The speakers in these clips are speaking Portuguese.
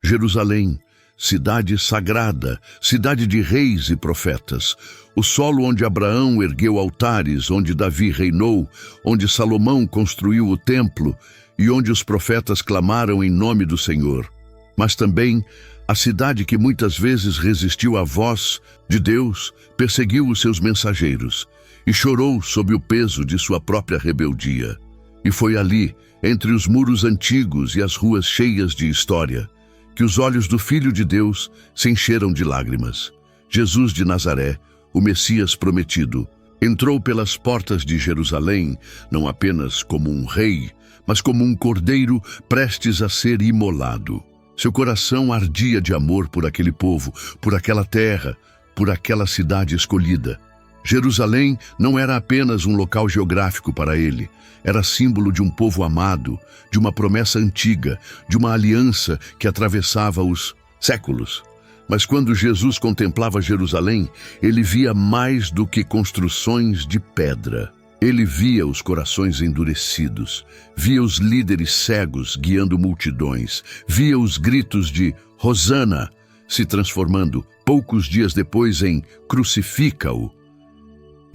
Jerusalém, cidade sagrada, cidade de reis e profetas, o solo onde Abraão ergueu altares, onde Davi reinou, onde Salomão construiu o templo e onde os profetas clamaram em nome do Senhor. Mas também a cidade que muitas vezes resistiu à voz de Deus, perseguiu os seus mensageiros e chorou sob o peso de sua própria rebeldia. E foi ali, entre os muros antigos e as ruas cheias de história, que os olhos do Filho de Deus se encheram de lágrimas. Jesus de Nazaré, o Messias prometido, entrou pelas portas de Jerusalém, não apenas como um rei, mas como um cordeiro prestes a ser imolado. Seu coração ardia de amor por aquele povo, por aquela terra, por aquela cidade escolhida. Jerusalém não era apenas um local geográfico para ele, era símbolo de um povo amado, de uma promessa antiga, de uma aliança que atravessava os séculos. Mas quando Jesus contemplava Jerusalém, ele via mais do que construções de pedra. Ele via os corações endurecidos, via os líderes cegos guiando multidões, via os gritos de Hosana se transformando, poucos dias depois, em crucifica-o.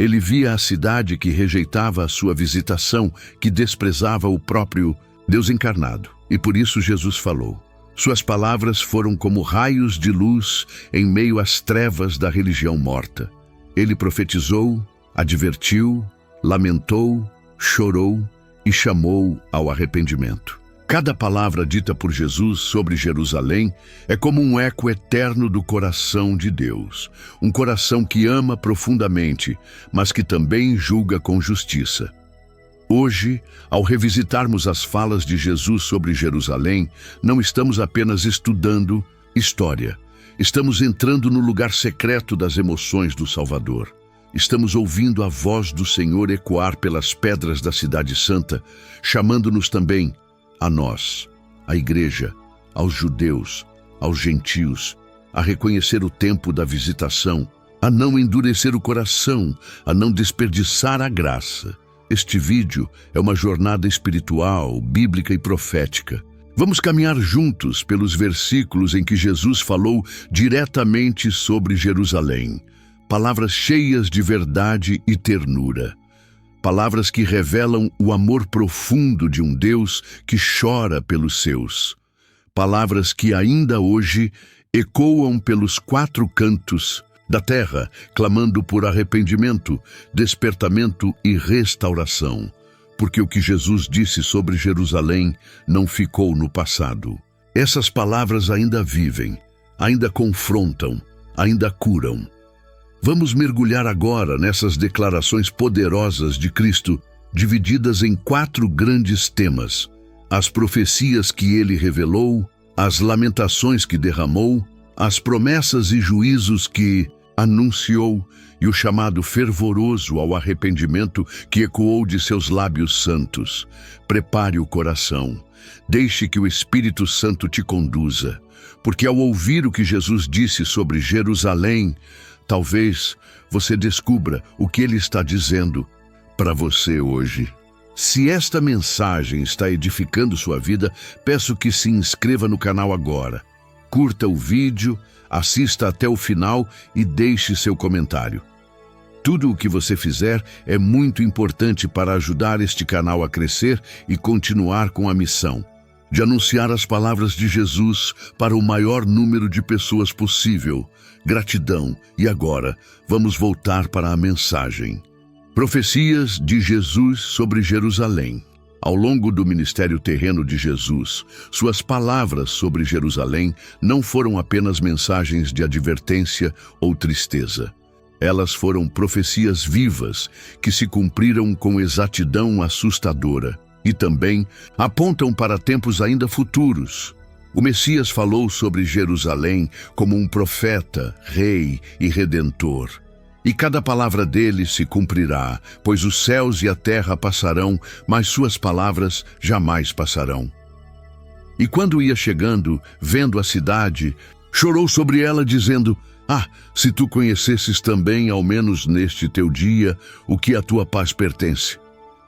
Ele via a cidade que rejeitava a sua visitação, que desprezava o próprio Deus encarnado. E por isso Jesus falou. Suas palavras foram como raios de luz em meio às trevas da religião morta. Ele profetizou, advertiu, lamentou, chorou e chamou ao arrependimento. Cada palavra dita por Jesus sobre Jerusalém é como um eco eterno do coração de Deus. Um coração que ama profundamente, mas que também julga com justiça. Hoje, ao revisitarmos as falas de Jesus sobre Jerusalém, não estamos apenas estudando história. Estamos entrando no lugar secreto das emoções do Salvador. Estamos ouvindo a voz do Senhor ecoar pelas pedras da Cidade Santa, chamando-nos também a nós, a Igreja, aos judeus, aos gentios, a reconhecer o tempo da visitação, a não endurecer o coração, a não desperdiçar a graça. Este vídeo é uma jornada espiritual, bíblica e profética. Vamos caminhar juntos pelos versículos em que Jesus falou diretamente sobre Jerusalém. Palavras cheias de verdade e ternura. Palavras que revelam o amor profundo de um Deus que chora pelos seus. Palavras que ainda hoje ecoam pelos quatro cantos da terra, clamando por arrependimento, despertamento e restauração. Porque o que Jesus disse sobre Jerusalém não ficou no passado. Essas palavras ainda vivem, ainda confrontam, ainda curam. Vamos mergulhar agora nessas declarações poderosas de Cristo, divididas em 4 grandes temas: as profecias que ele revelou, as lamentações que derramou, as promessas e juízos que anunciou e o chamado fervoroso ao arrependimento que ecoou de seus lábios santos. Prepare o coração, deixe que o Espírito Santo te conduza, porque ao ouvir o que Jesus disse sobre Jerusalém, talvez você descubra o que ele está dizendo para você hoje. Se esta mensagem está edificando sua vida, peço que se inscreva no canal agora. Curta o vídeo, assista até o final e deixe seu comentário. Tudo o que você fizer é muito importante para ajudar este canal a crescer e continuar com a missão de anunciar as palavras de Jesus para o maior número de pessoas possível. Gratidão. E agora, vamos voltar para a mensagem. Profecias de Jesus sobre Jerusalém. Ao longo do ministério terreno de Jesus, suas palavras sobre Jerusalém não foram apenas mensagens de advertência ou tristeza. Elas foram profecias vivas que se cumpriram com exatidão assustadora e também apontam para tempos ainda futuros. O Messias falou sobre Jerusalém como um profeta, rei e redentor. E cada palavra dele se cumprirá, pois os céus e a terra passarão, mas suas palavras jamais passarão. E quando ia chegando, vendo a cidade, chorou sobre ela, dizendo: Ah, se tu conhecesses também, ao menos neste teu dia, o que à tua paz pertence.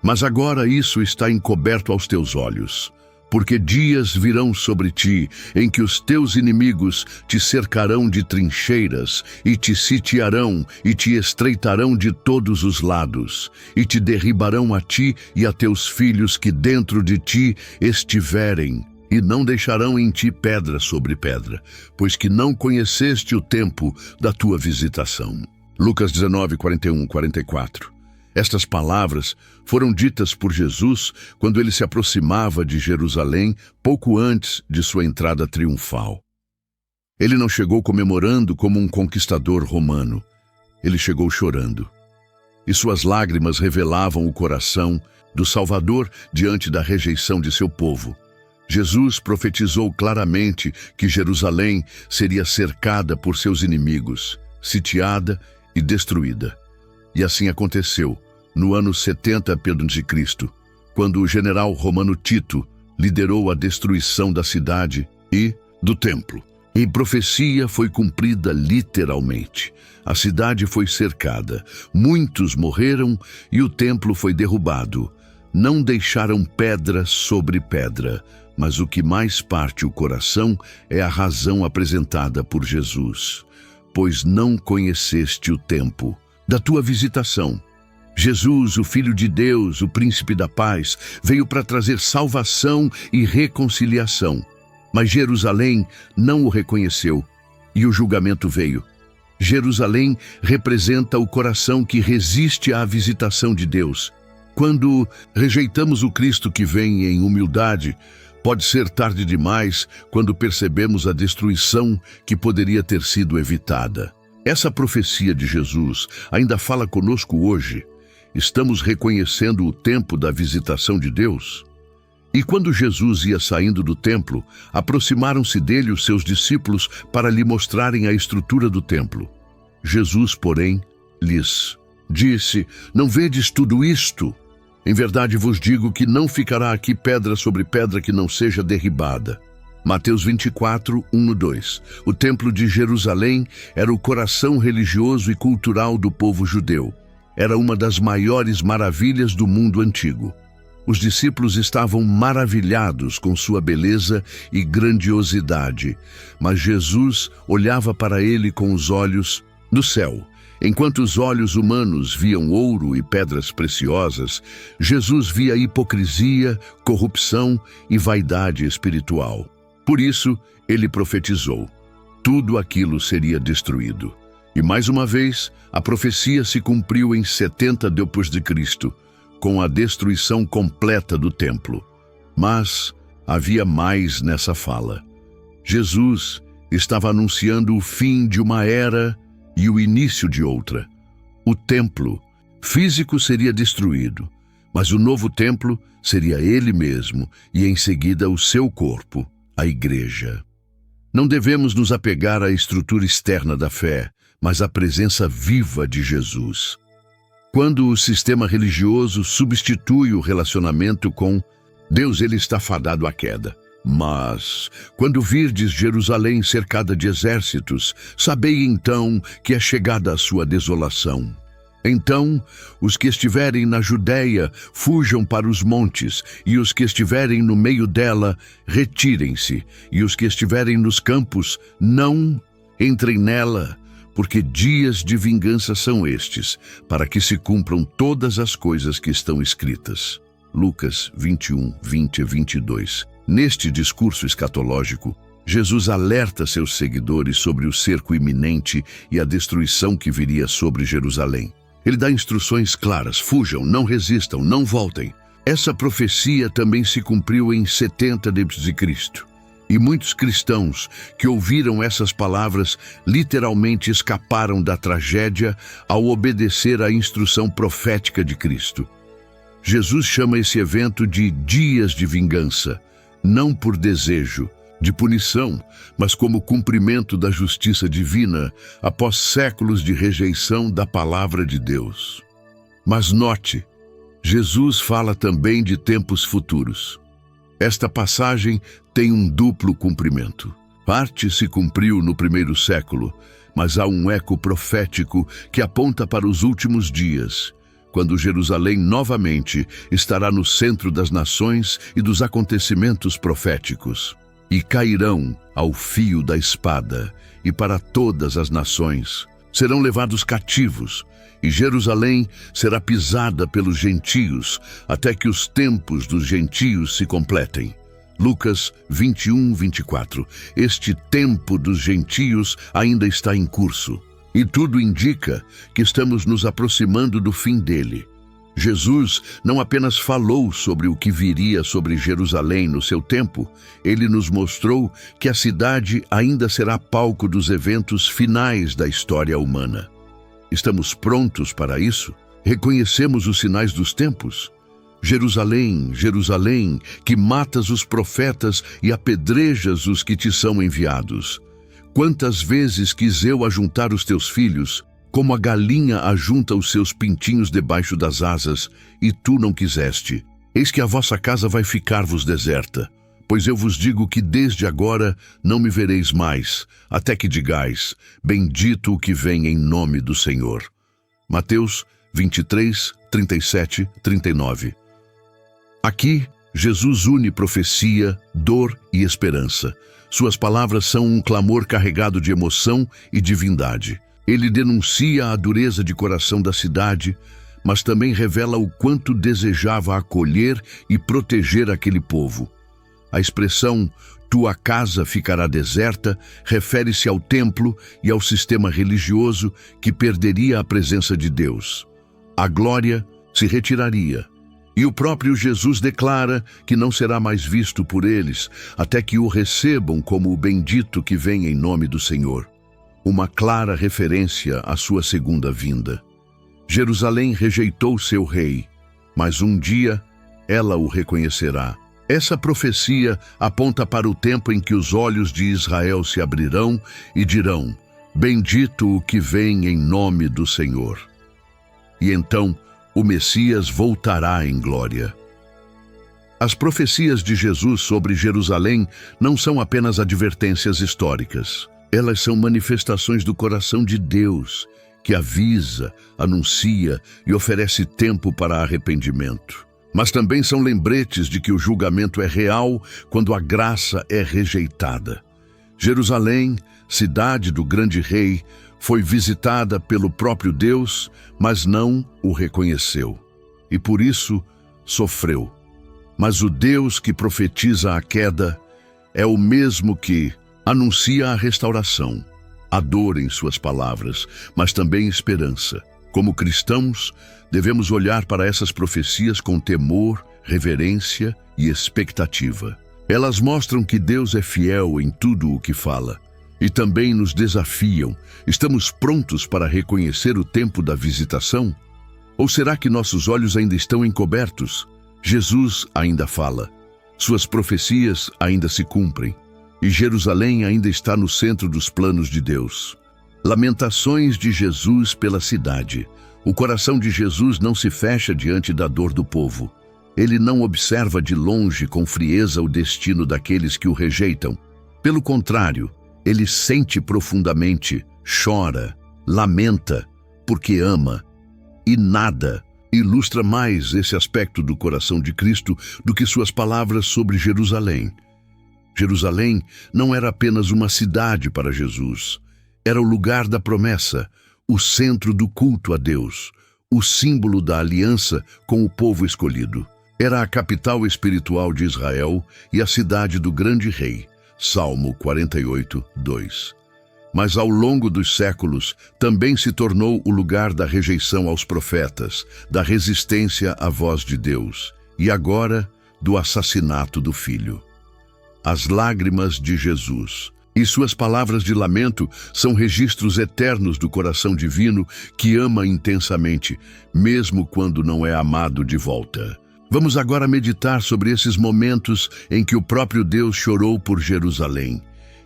Mas agora isso está encoberto aos teus olhos. porque dias virão sobre ti, em que os teus inimigos te cercarão de trincheiras, e te sitiarão, e te estreitarão de todos os lados, e te derribarão a ti e a teus filhos que dentro de ti estiverem, e não deixarão em ti pedra sobre pedra, pois que não conheceste o tempo da tua visitação. Lucas 19, 41, 44. Estas palavras foram ditas por Jesus quando ele se aproximava de Jerusalém pouco antes de sua entrada triunfal. Ele não chegou comemorando como um conquistador romano. Ele chegou chorando. E suas lágrimas revelavam o coração do Salvador diante da rejeição de seu povo. Jesus profetizou claramente que Jerusalém seria cercada por seus inimigos, sitiada e destruída. E assim aconteceu, no ano 70 a.C., quando o general romano Tito liderou a destruição da cidade e do templo. E profecia foi cumprida literalmente. A cidade foi cercada, muitos morreram e o templo foi derrubado. Não deixaram pedra sobre pedra, mas o que mais parte o coração é a razão apresentada por Jesus. Pois não conheceste o tempo da tua visitação. Jesus, o Filho de Deus, o Príncipe da Paz, veio para trazer salvação e reconciliação. Mas Jerusalém não o reconheceu, e o julgamento veio. Jerusalém representa o coração que resiste à visitação de Deus. Quando rejeitamos o Cristo que vem em humildade, pode ser tarde demais quando percebemos a destruição que poderia ter sido evitada. Essa profecia de Jesus ainda fala conosco hoje. Estamos reconhecendo o tempo da visitação de Deus? E quando Jesus ia saindo do templo, aproximaram-se dele os seus discípulos para lhe mostrarem a estrutura do templo. Jesus, porém, lhes disse: Não vedes tudo isto? Em verdade vos digo que não ficará aqui pedra sobre pedra que não seja derribada. Mateus 24, 1-2. O templo de Jerusalém era o coração religioso e cultural do povo judeu. Era uma das maiores maravilhas do mundo antigo. Os discípulos estavam maravilhados com sua beleza e grandiosidade, mas Jesus olhava para ele com os olhos do céu. Enquanto os olhos humanos viam ouro e pedras preciosas, Jesus via hipocrisia, corrupção e vaidade espiritual. Por isso, ele profetizou: tudo aquilo seria destruído. E mais uma vez, a profecia se cumpriu em 70 d.C., com a destruição completa do templo. Mas havia mais nessa fala. Jesus estava anunciando o fim de uma era e o início de outra. O templo físico seria destruído, mas o novo templo seria ele mesmo e em seguida o seu corpo, a igreja. Não devemos nos apegar à estrutura externa da fé, mas à presença viva de Jesus. Quando o sistema religioso substitui o relacionamento com Deus, ele está fadado à queda. Mas, quando virdes Jerusalém cercada de exércitos, sabei então que é chegada a sua desolação. Então, os que estiverem na Judéia, fujam para os montes, e os que estiverem no meio dela, retirem-se, e os que estiverem nos campos, não entrem nela, porque dias de vingança são estes, para que se cumpram todas as coisas que estão escritas. Lucas 21, 20-22. Neste discurso escatológico, Jesus alerta seus seguidores sobre o cerco iminente e a destruição que viria sobre Jerusalém. Ele dá instruções claras: fujam, não resistam, não voltem. Essa profecia também se cumpriu em 70 d.C., e muitos cristãos que ouviram essas palavras literalmente escaparam da tragédia ao obedecer à instrução profética de Cristo. Jesus chama esse evento de dias de vingança, não por desejo de punição, mas como cumprimento da justiça divina após séculos de rejeição da palavra de Deus. Mas note, Jesus fala também de tempos futuros. Esta passagem tem um duplo cumprimento. Parte se cumpriu no primeiro século, mas há um eco profético que aponta para os últimos dias, quando Jerusalém novamente estará no centro das nações e dos acontecimentos proféticos. E cairão ao fio da espada, e para todas as nações serão levados cativos, e Jerusalém será pisada pelos gentios, até que os tempos dos gentios se completem. Lucas 21, 24. Este tempo dos gentios ainda está em curso, e tudo indica que estamos nos aproximando do fim dele. Jesus não apenas falou sobre o que viria sobre Jerusalém no seu tempo, ele nos mostrou que a cidade ainda será palco dos eventos finais da história humana. Estamos prontos para isso? Reconhecemos os sinais dos tempos? Jerusalém, Jerusalém, que matas os profetas e apedrejas os que te são enviados. Quantas vezes quis eu ajuntar os teus filhos, como a galinha ajunta os seus pintinhos debaixo das asas, e tu não quiseste. Eis que a vossa casa vai ficar-vos deserta. Pois eu vos digo que desde agora não me vereis mais, até que digais, bendito o que vem em nome do Senhor. Mateus 23, 37, 39. Aqui, Jesus une profecia, dor e esperança. Suas palavras são um clamor carregado de emoção e divindade. Ele denuncia a dureza de coração da cidade, mas também revela o quanto desejava acolher e proteger aquele povo. A expressão "tua casa ficará deserta" refere-se ao templo e ao sistema religioso que perderia a presença de Deus. A glória se retiraria. E o próprio Jesus declara que não será mais visto por eles, até que o recebam como o bendito que vem em nome do Senhor. Uma clara referência à sua segunda vinda. Jerusalém rejeitou seu rei, mas um dia ela o reconhecerá. Essa profecia aponta para o tempo em que os olhos de Israel se abrirão e dirão, bendito o que vem em nome do Senhor. E então o Messias voltará em glória. As profecias de Jesus sobre Jerusalém não são apenas advertências históricas. Elas são manifestações do coração de Deus, que avisa, anuncia e oferece tempo para arrependimento. Mas também são lembretes de que o julgamento é real quando a graça é rejeitada. Jerusalém, cidade do grande rei, foi visitada pelo próprio Deus, mas não o reconheceu. E por isso sofreu. Mas o Deus que profetiza a queda é o mesmo que anuncia a restauração, a dor em suas palavras, mas também esperança. Como cristãos, devemos olhar para essas profecias com temor, reverência e expectativa. Elas mostram que Deus é fiel em tudo o que fala e também nos desafiam. Estamos prontos para reconhecer o tempo da visitação? Ou será que nossos olhos ainda estão encobertos? Jesus ainda fala, suas profecias ainda se cumprem, e Jerusalém ainda está no centro dos planos de Deus. Lamentações de Jesus pela cidade. O coração de Jesus não se fecha diante da dor do povo. Ele não observa de longe com frieza o destino daqueles que o rejeitam. Pelo contrário, ele sente profundamente, chora, lamenta, porque ama. E nada ilustra mais esse aspecto do coração de Cristo do que suas palavras sobre Jerusalém. Jerusalém não era apenas uma cidade para Jesus. Era o lugar da promessa, o centro do culto a Deus, o símbolo da aliança com o povo escolhido. Era a capital espiritual de Israel e a cidade do grande rei. Salmo 48, 2. Mas ao longo dos séculos, também se tornou o lugar da rejeição aos profetas, da resistência à voz de Deus, e agora, do assassinato do Filho. As lágrimas de Jesus e suas palavras de lamento são registros eternos do coração divino que ama intensamente, mesmo quando não é amado de volta. Vamos agora meditar sobre esses momentos em que o próprio Deus chorou por Jerusalém.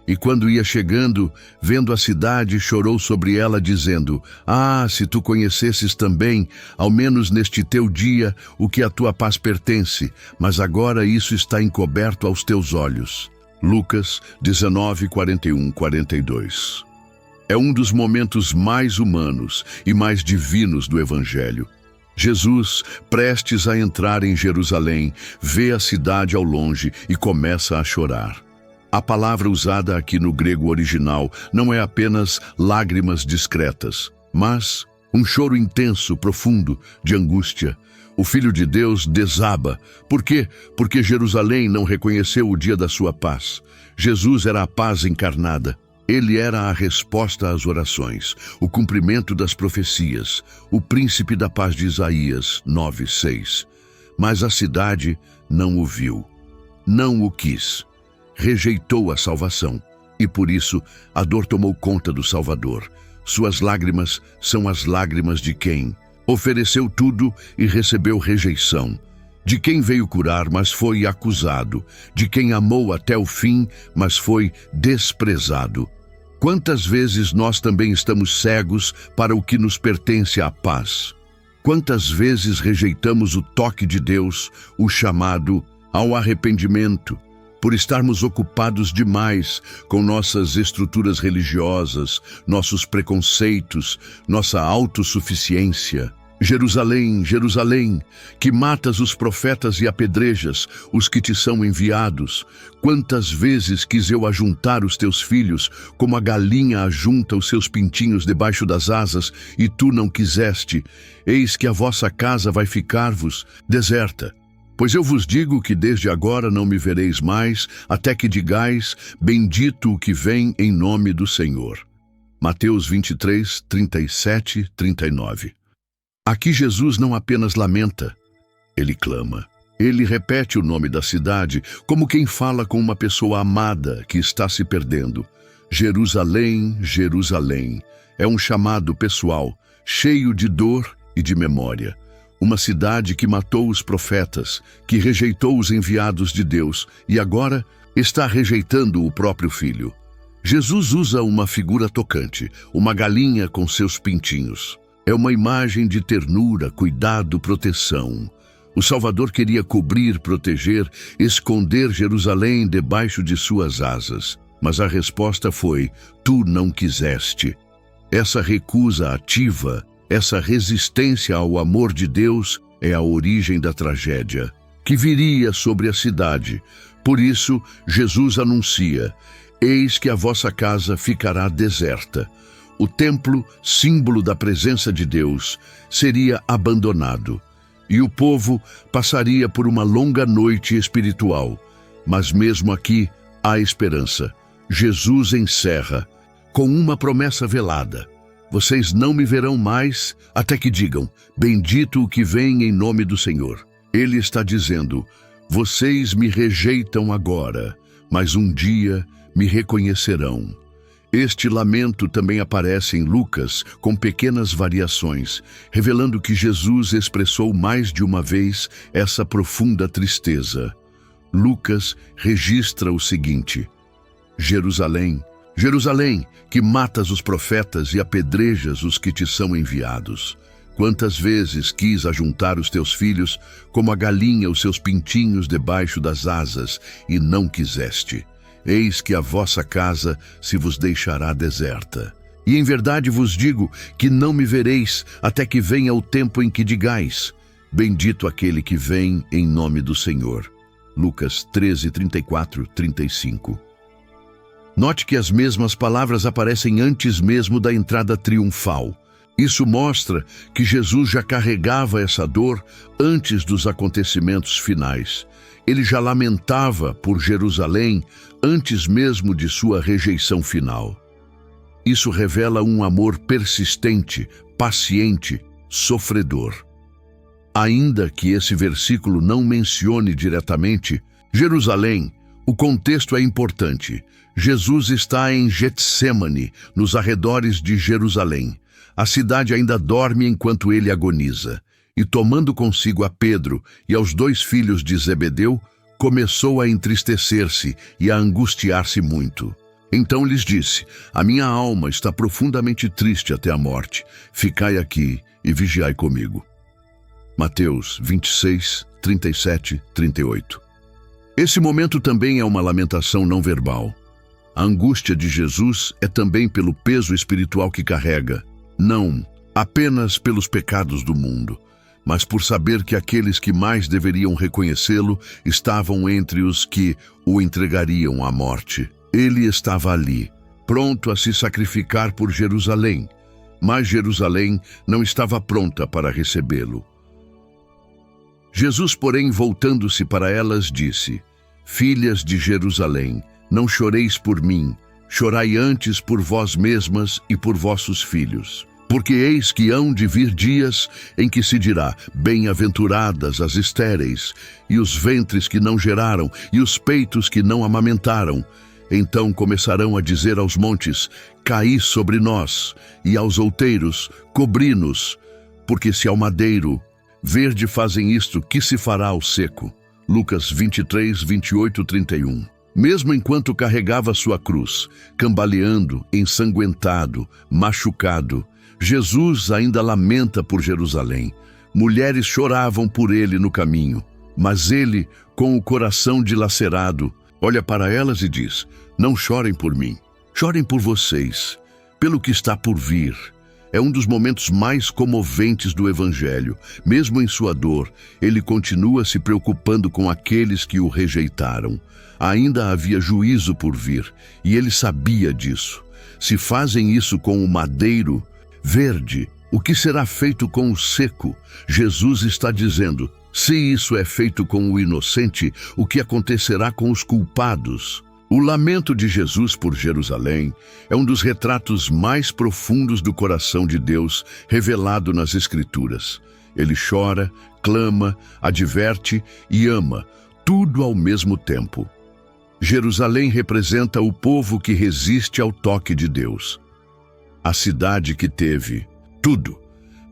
E quando ia chegando, vendo a cidade, chorou sobre ela, dizendo, ah, se tu conhecesses também, ao menos neste teu dia, o que à tua paz pertence, mas agora isso está encoberto aos teus olhos. Lucas 19, 41, 42. É um dos momentos mais humanos e mais divinos do Evangelho. Jesus, prestes a entrar em Jerusalém, vê a cidade ao longe e começa a chorar. A palavra usada aqui no grego original não é apenas lágrimas discretas, mas um choro intenso, profundo, de angústia. O Filho de Deus desaba. Por quê? Porque Jerusalém não reconheceu o dia da sua paz. Jesus era a paz encarnada. Ele era a resposta às orações, o cumprimento das profecias, o príncipe da paz de Isaías 9:6. Mas a cidade não o viu, não o quis, rejeitou a salvação, e por isso a dor tomou conta do Salvador. Suas lágrimas são as lágrimas de quem ofereceu tudo e recebeu rejeição, de quem veio curar, mas foi acusado, de quem amou até o fim, mas foi desprezado. Quantas vezes nós também estamos cegos para o que nos pertence à paz? Quantas vezes rejeitamos o toque de Deus, o chamado ao arrependimento, por estarmos ocupados demais com nossas estruturas religiosas, nossos preconceitos, nossa autossuficiência? Jerusalém, Jerusalém, que matas os profetas e apedrejas os que te são enviados, quantas vezes quis eu ajuntar os teus filhos, como a galinha ajunta os seus pintinhos debaixo das asas, e tu não quiseste. Eis que a vossa casa vai ficar-vos deserta. Pois eu vos digo que desde agora não me vereis mais, até que digais, bendito o que vem em nome do Senhor. Mateus 23, 37, 39. Aqui Jesus não apenas lamenta, ele clama. Ele repete o nome da cidade como quem fala com uma pessoa amada que está se perdendo. Jerusalém, Jerusalém. É um chamado pessoal, cheio de dor e de memória. Uma cidade que matou os profetas, que rejeitou os enviados de Deus e agora está rejeitando o próprio Filho. Jesus usa uma figura tocante, uma galinha com seus pintinhos. É uma imagem de ternura, cuidado, proteção. O Salvador queria cobrir, proteger, esconder Jerusalém debaixo de suas asas. Mas a resposta foi: tu não quiseste. Essa recusa ativa, essa resistência ao amor de Deus é a origem da tragédia que viria sobre a cidade. Por isso, Jesus anuncia: eis que a vossa casa ficará deserta. O templo, símbolo da presença de Deus, seria abandonado, e o povo passaria por uma longa noite espiritual. Mas mesmo aqui há esperança. Jesus encerra com uma promessa velada: vocês não me verão mais até que digam, bendito o que vem em nome do Senhor. Ele está dizendo: vocês me rejeitam agora, mas um dia me reconhecerão. Este lamento também aparece em Lucas com pequenas variações, revelando que Jesus expressou mais de uma vez essa profunda tristeza. Lucas registra o seguinte: Jerusalém, Jerusalém, que matas os profetas e apedrejas os que te são enviados. Quantas vezes quis ajuntar os teus filhos, como a galinha os seus pintinhos debaixo das asas, e não quiseste. Eis que a vossa casa se vos deixará deserta. E em verdade vos digo que não me vereis até que venha o tempo em que digais, bendito aquele que vem em nome do Senhor. Lucas 13, 34, 35. Note que as mesmas palavras aparecem antes mesmo da entrada triunfal. Isso mostra que Jesus já carregava essa dor antes dos acontecimentos finais. Ele já lamentava por Jerusalém antes mesmo de sua rejeição final. Isso revela um amor persistente, paciente, sofredor. Ainda que esse versículo não mencione diretamente Jerusalém, o contexto é importante. Jesus está em Getsêmani, nos arredores de Jerusalém. A cidade ainda dorme enquanto ele agoniza. E tomando consigo a Pedro e aos 2 filhos de Zebedeu, começou a entristecer-se e a angustiar-se muito. Então lhes disse: a minha alma está profundamente triste até a morte. Ficai aqui e vigiai comigo. Mateus 26, 37, 38. Esse momento também é uma lamentação não verbal. A angústia de Jesus é também pelo peso espiritual que carrega, não apenas pelos pecados do mundo. mas por saber que aqueles que mais deveriam reconhecê-lo estavam entre os que o entregariam à morte. Ele estava ali, pronto a se sacrificar por Jerusalém, mas Jerusalém não estava pronta para recebê-lo. Jesus, porém, voltando-se para elas, disse: Filhas de Jerusalém, não choreis por mim, chorai antes por vós mesmas e por vossos filhos. Porque eis que hão de vir dias em que se dirá: Bem-aventuradas as estéreis, e os ventres que não geraram, e os peitos que não amamentaram. Então começarão a dizer aos montes: Caí sobre nós, e aos outeiros: Cobri-nos. Porque se ao madeiro verde fazem isto, que se fará ao seco? Lucas 23, 28, 31. Mesmo enquanto carregava sua cruz, cambaleando, ensanguentado, machucado, Jesus ainda lamenta por Jerusalém. Mulheres choravam por ele no caminho, mas ele, com o coração dilacerado, olha para elas e diz: Não chorem por mim, chorem por vocês, pelo que está por vir. É um dos momentos mais comoventes do Evangelho. Mesmo em sua dor, ele continua se preocupando com aqueles que o rejeitaram. Ainda havia juízo por vir, e ele sabia disso. Se fazem isso com o madeiro verde, o que será feito com o seco? Jesus está dizendo: se isso é feito com o inocente, o que acontecerá com os culpados? O lamento de Jesus por Jerusalém é um dos retratos mais profundos do coração de Deus revelado nas Escrituras. Ele chora, clama, adverte e ama, tudo ao mesmo tempo. Jerusalém representa o povo que resiste ao toque de Deus. A cidade que teve tudo,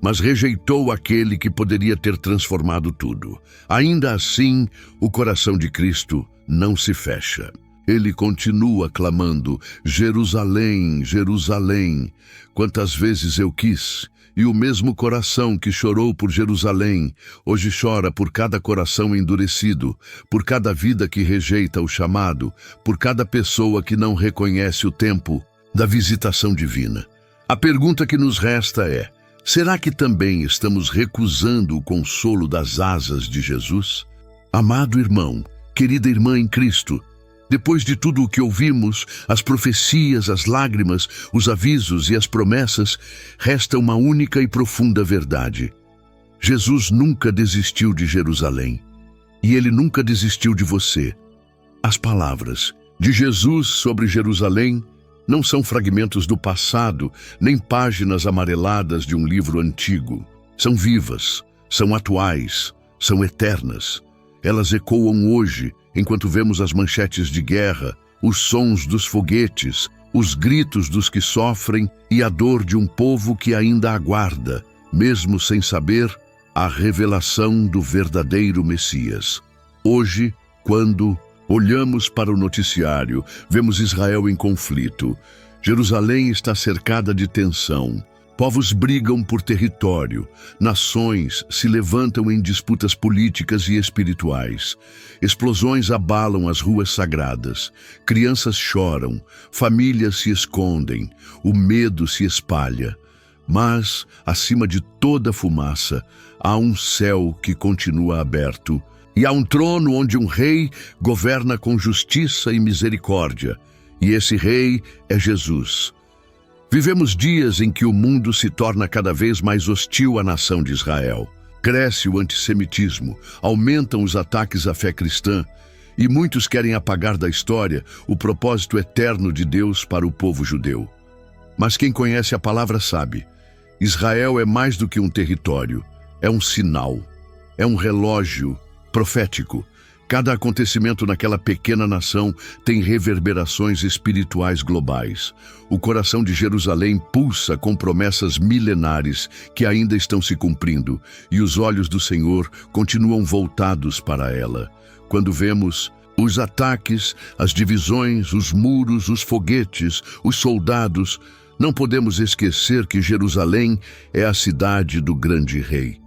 mas rejeitou aquele que poderia ter transformado tudo. Ainda assim, o coração de Cristo não se fecha. Ele continua clamando: Jerusalém, Jerusalém, quantas vezes eu quis. E o mesmo coração que chorou por Jerusalém, hoje chora por cada coração endurecido, por cada vida que rejeita o chamado, por cada pessoa que não reconhece o tempo da visitação divina. A pergunta que nos resta é: será que também estamos recusando o consolo das asas de Jesus? Amado irmão, querida irmã em Cristo, depois de tudo o que ouvimos, as profecias, as lágrimas, os avisos e as promessas, resta uma única e profunda verdade. Jesus nunca desistiu de Jerusalém, e ele nunca desistiu de você. As palavras de Jesus sobre Jerusalém não são fragmentos do passado, nem páginas amareladas de um livro antigo. São vivas, são atuais, são eternas. Elas ecoam hoje, enquanto vemos as manchetes de guerra, os sons dos foguetes, os gritos dos que sofrem e a dor de um povo que ainda aguarda, mesmo sem saber, a revelação do verdadeiro Messias. Hoje, quando olhamos para o noticiário, vemos Israel em conflito. Jerusalém está cercada de tensão. Povos brigam por território, nações se levantam em disputas políticas e espirituais. Explosões abalam as ruas sagradas, crianças choram, famílias se escondem, o medo se espalha. Mas, acima de toda fumaça, há um céu que continua aberto, e há um trono onde um rei governa com justiça e misericórdia, e esse rei é Jesus. Vivemos dias em que o mundo se torna cada vez mais hostil à nação de Israel. Cresce o antissemitismo, aumentam os ataques à fé cristã, e muitos querem apagar da história o propósito eterno de Deus para o povo judeu. Mas quem conhece a palavra sabe: Israel é mais do que um território, é um sinal, é um relógio profético. Cada acontecimento naquela pequena nação tem reverberações espirituais globais. O coração de Jerusalém pulsa com promessas milenares que ainda estão se cumprindo, e os olhos do Senhor continuam voltados para ela. Quando vemos os ataques, as divisões, os muros, os foguetes, os soldados, não podemos esquecer que Jerusalém é a cidade do grande rei.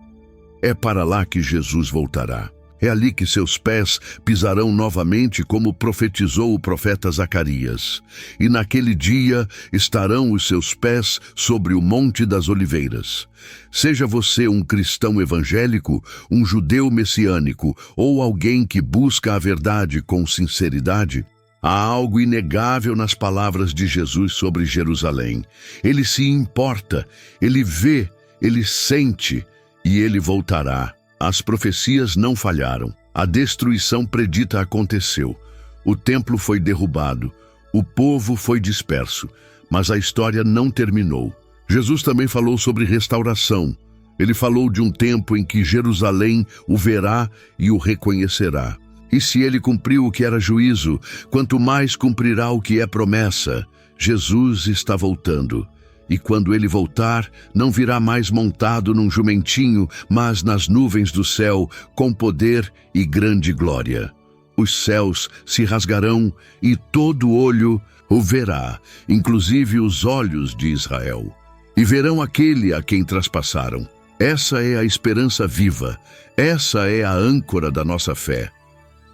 É para lá que Jesus voltará. É ali que seus pés pisarão novamente, como profetizou o profeta Zacarias. E naquele dia estarão os seus pés sobre o Monte das Oliveiras. Seja você um cristão evangélico, um judeu messiânico ou alguém que busca a verdade com sinceridade, há algo inegável nas palavras de Jesus sobre Jerusalém. Ele se importa, ele vê, ele sente e ele voltará. As profecias não falharam. A destruição predita aconteceu. O templo foi derrubado. O povo foi disperso. Mas a história não terminou. Jesus também falou sobre restauração. Ele falou de um tempo em que Jerusalém o verá e o reconhecerá. E se ele cumpriu o que era juízo, quanto mais cumprirá o que é promessa. Jesus está voltando. E quando ele voltar, não virá mais montado num jumentinho, mas nas nuvens do céu, com poder e grande glória. Os céus se rasgarão e todo olho o verá, inclusive os olhos de Israel. E verão aquele a quem traspassaram. Essa é a esperança viva, essa é a âncora da nossa fé.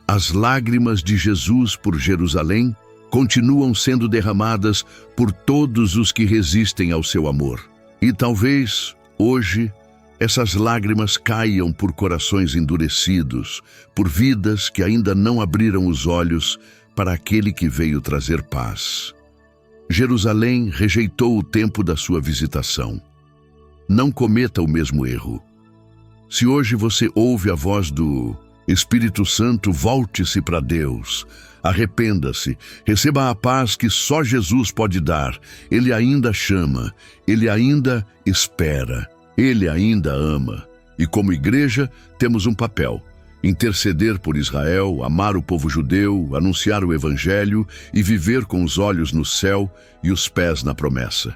As lágrimas de Jesus por Jerusalém continuam sendo derramadas por todos os que resistem ao seu amor. E talvez, hoje, essas lágrimas caiam por corações endurecidos, por vidas que ainda não abriram os olhos para aquele que veio trazer paz. Jerusalém rejeitou o tempo da sua visitação. Não cometa o mesmo erro. Se hoje você ouve a voz do Espírito Santo, volte-se para Deus. Arrependa-se, receba a paz que só Jesus pode dar. Ele ainda chama, ele ainda espera, ele ainda ama. E como igreja, temos um papel: interceder por Israel, amar o povo judeu, anunciar o Evangelho e viver com os olhos no céu e os pés na promessa.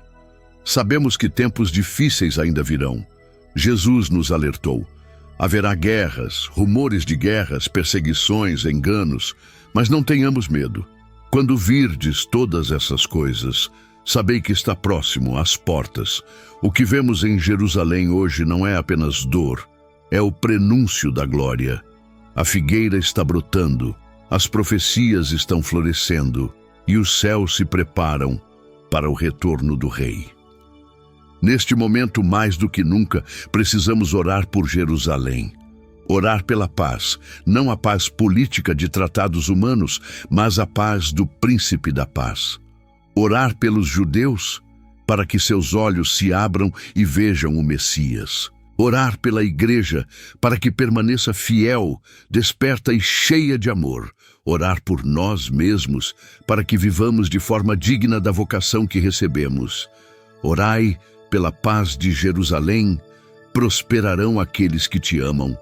Sabemos que tempos difíceis ainda virão. Jesus nos alertou. Haverá guerras, rumores de guerras, perseguições, enganos, mas não tenhamos medo. Quando virdes todas essas coisas, sabei que está próximo, às portas. O que vemos em Jerusalém hoje não é apenas dor, é o prenúncio da glória. A figueira está brotando, as profecias estão florescendo e os céus se preparam para o retorno do Rei. Neste momento, mais do que nunca, precisamos orar por Jerusalém. Orar pela paz, não a paz política de tratados humanos, mas a paz do Príncipe da Paz. Orar pelos judeus, para que seus olhos se abram e vejam o Messias. Orar pela igreja, para que permaneça fiel, desperta e cheia de amor. Orar por nós mesmos, para que vivamos de forma digna da vocação que recebemos. Orai pela paz de Jerusalém, prosperarão aqueles que te amam.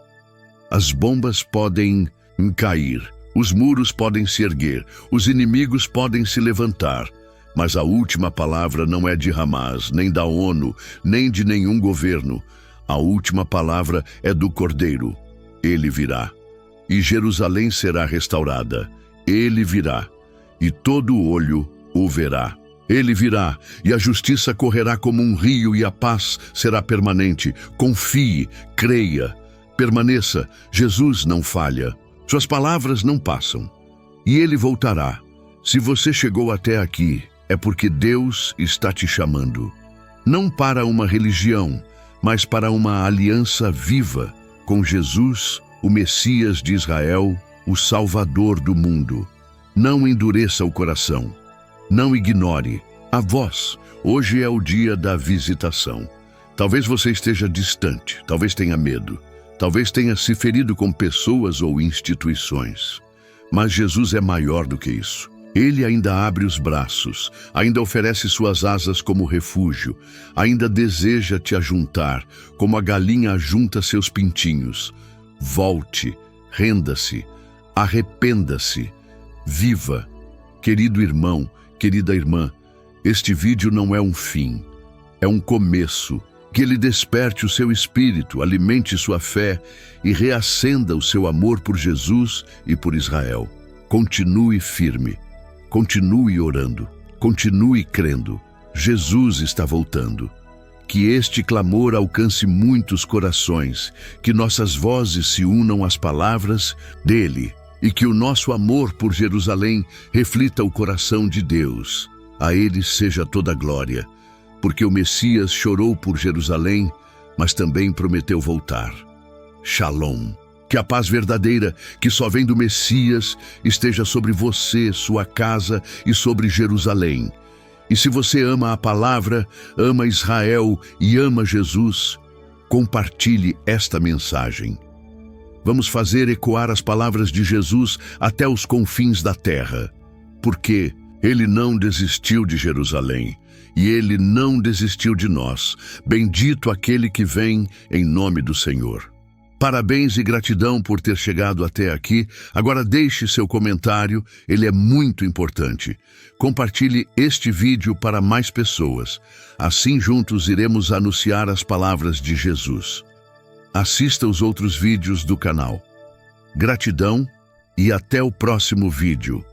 As bombas podem cair, os muros podem se erguer, os inimigos podem se levantar, mas a última palavra não é de Hamas, nem da ONU, nem de nenhum governo. A última palavra é do Cordeiro. Ele virá, e Jerusalém será restaurada. Ele virá, e todo olho o verá. Ele virá, e a justiça correrá como um rio, e a paz será permanente. Confie, creia. Permaneça, Jesus não falha, suas palavras não passam, e ele voltará. Se você chegou até aqui, é porque Deus está te chamando, não para uma religião, mas para uma aliança viva com Jesus, o Messias de Israel, o Salvador do mundo. Não endureça o coração, não ignore a voz. Hoje é o dia da visitação. Talvez você esteja distante, talvez tenha medo. Talvez tenha se ferido com pessoas ou instituições. Mas Jesus é maior do que isso. Ele ainda abre os braços, ainda oferece suas asas como refúgio, ainda deseja te ajuntar, como a galinha ajunta seus pintinhos. Volte, renda-se, arrependa-se, viva. Querido irmão, querida irmã, este vídeo não é um fim, é um começo. Que ele desperte o seu espírito, alimente sua fé e reacenda o seu amor por Jesus e por Israel. Continue firme, continue orando, continue crendo. Jesus está voltando. Que este clamor alcance muitos corações, que nossas vozes se unam às palavras dele e que o nosso amor por Jerusalém reflita o coração de Deus. A ele seja toda a glória, porque o Messias chorou por Jerusalém, mas também prometeu voltar. Shalom. Que a paz verdadeira, que só vem do Messias, esteja sobre você, sua casa e sobre Jerusalém. E se você ama a palavra, ama Israel e ama Jesus, compartilhe esta mensagem. Vamos fazer ecoar as palavras de Jesus até os confins da terra, porque ele não desistiu de Jerusalém e ele não desistiu de nós. Bendito aquele que vem em nome do Senhor. Parabéns e gratidão por ter chegado até aqui. Agora deixe seu comentário, ele é muito importante. Compartilhe este vídeo para mais pessoas. Assim juntos iremos anunciar as palavras de Jesus. Assista os outros vídeos do canal. Gratidão e até o próximo vídeo.